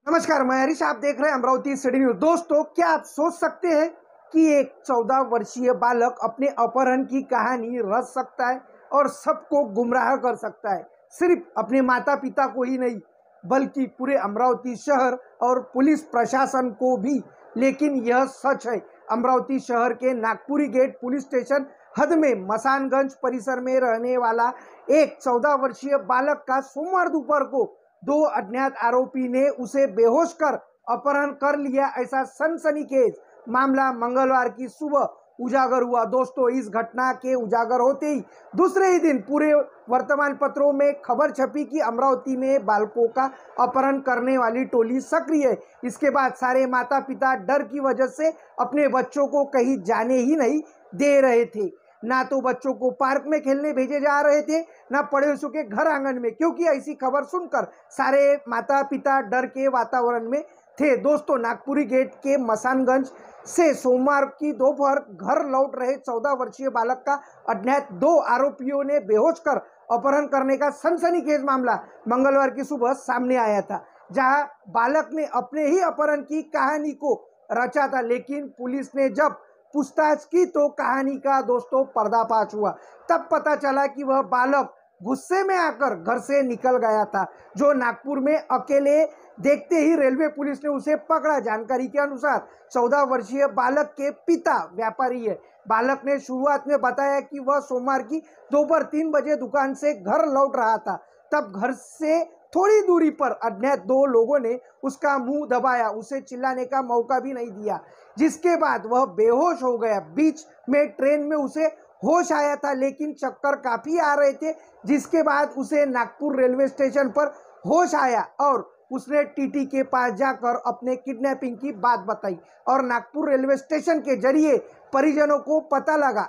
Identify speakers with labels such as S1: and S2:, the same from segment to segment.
S1: नमस्कार, मैं हरीश। आप देख रहे हैं अमरावती सिटी न्यूज। दोस्तों, क्या आप सोच सकते हैं कि एक 14 वर्षीय बालक अपने अपहरण की कहानी रच सकता है और सबको गुमराह कर सकता है? सिर्फ अपने माता पिता को ही नहीं, बल्कि पूरे अमरावती शहर और पुलिस प्रशासन को भी। लेकिन यह सच है। अमरावती शहर के नागपुरी गेट पुलिस स्टेशन हद में मसानगंज परिसर में रहने वाला एक 14 वर्षीय बालक का सोमवार दोपहर को दो अज्ञात आरोपी ने उसे बेहोश कर अपहरण कर लिया। ऐसा सनसनीखेज मामला मंगलवार की सुबह उजागर हुआ। दोस्तों, इस घटना के उजागर होते ही दूसरे ही दिन पूरे वर्तमान पत्रों में खबर छपी कि अमरावती में बालकों का अपहरण करने वाली टोली सक्रिय है। इसके बाद सारे माता पिता डर की वजह से अपने बच्चों को कहीं जाने ही नहीं दे रहे थे। ना तो बच्चों को पार्क में खेलने भेजे जा रहे थे, ना पड़ोसियों के घर आंगन में, क्योंकि ऐसी खबर सुनकर सारे माता पिता डर के वातावरण में थे। दोस्तों, नागपुरी गेट के मसानगंज से सोमवार की दोपहर घर लौट रहे 14 वर्षीय बालक का अज्ञात दो आरोपियों ने बेहोश कर अपहरण करने का सनसनीखेज मामला मंगलवार की सुबह सामने आया था, जहां बालक ने अपने ही अपहरण की कहानी को रचा था। लेकिन पुलिस ने जब पूछताछ की तो कहानी का दोस्तों पर्दाफाश हुआ। तब पता चला कि वह बालक गुस्से में आकर घर से निकल गया था, जो नागपुर में अकेले देखते ही रेलवे पुलिस ने उसे पकड़ा। जानकारी के अनुसार 14 वर्षीय बालक के पिता व्यापारी है। बालक ने शुरुआत में बताया कि वह सोमवार की दोपहर 3 बजे दुकान से घर लौट रहा था। तब घर से थोड़ी दूरी पर अज्ञात दो लोगों ने उसका मुंह दबाया, उसे चिल्लाने का मौका भी नहीं दिया, जिसके बाद वह बेहोश हो गया। बीच में ट्रेन में उसे होश आया था, लेकिन चक्कर काफी आ रहे थे, जिसके बाद उसे नागपुर रेलवे स्टेशन पर होश आया और उसने टीटी के पास जाकर अपने किडनैपिंग की बात बताई और नागपुर रेलवे स्टेशन के जरिए परिजनों को पता लगा।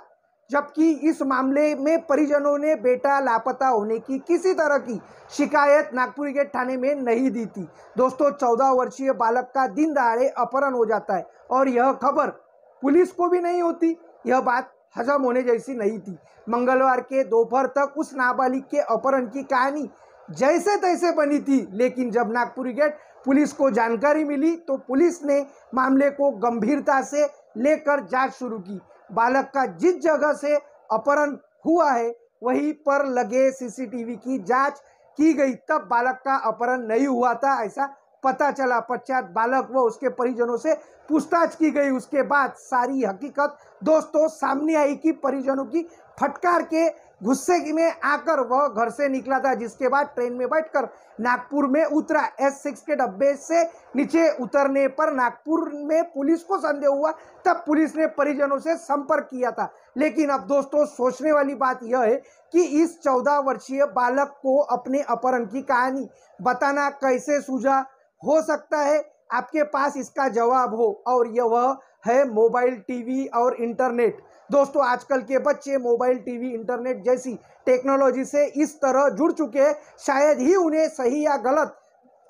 S1: जबकि इस मामले में परिजनों ने बेटा लापता होने की किसी तरह की शिकायत नागपुर गेट थाने में नहीं दी थी। दोस्तों, 14 वर्षीय बालक का दिन दहाड़े अपहरण हो जाता है और यह खबर पुलिस को भी नहीं होती। यह बात हजम होने जैसी नहीं थी। मंगलवार के दोपहर तक उस नाबालिग के अपहरण की कहानी जैसे तैसे बनी थी, लेकिन जब नागपुरी गेट पुलिस को जानकारी मिली तो पुलिस ने मामले को गंभीरता से लेकर जांच शुरू की। बालक का जिस जगह से अपहरण हुआ है वहीं पर लगे सीसीटीवी की जांच की गई। तब बालक का अपहरण नहीं हुआ था ऐसा पता चला। पश्चात बालक व उसके परिजनों से पूछताछ की गई। उसके बाद सारी हकीकत दोस्तों सामने आई कि परिजनों की फटकार के गुस्से में आकर वह घर से निकला था, जिसके बाद ट्रेन में बैठकर नागपुर में उतरा। S6 के डब्बे से नीचे उतरने पर नागपुर में पुलिस को संदेह हुआ। तब पुलिस ने परिजनों से संपर्क किया था। लेकिन अब दोस्तों सोचने वाली बात यह है कि इस 14 वर्षीय बालक को अपने अपहरण की कहानी बताना कैसे सूझा? हो सकता है आपके पास इसका जवाब हो, और यह वह है मोबाइल, टीवी और इंटरनेट। दोस्तों, आजकल के बच्चे मोबाइल, टीवी, इंटरनेट जैसी टेक्नोलॉजी से इस तरह जुड़ चुके हैं, शायद ही उन्हें सही या गलत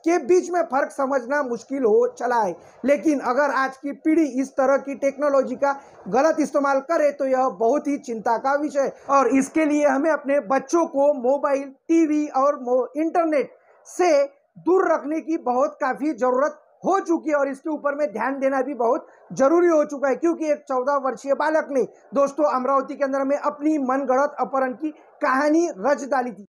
S1: के बीच में फर्क समझना मुश्किल हो चला है। लेकिन अगर आज की पीढ़ी इस तरह की टेक्नोलॉजी का गलत इस्तेमाल करे तो यह बहुत ही चिंता का विषय है, और इसके लिए हमें अपने बच्चों को मोबाइल, टीवी और इंटरनेट से दूर रखने की बहुत काफ़ी ज़रूरत हो चुकी है, और इसके ऊपर में ध्यान देना भी बहुत जरूरी हो चुका है। क्योंकि एक 14 वर्षीय बालक ने दोस्तों अमरावती के अंदर में अपनी मनगढ़ंत अपहरण की कहानी रच डाली थी।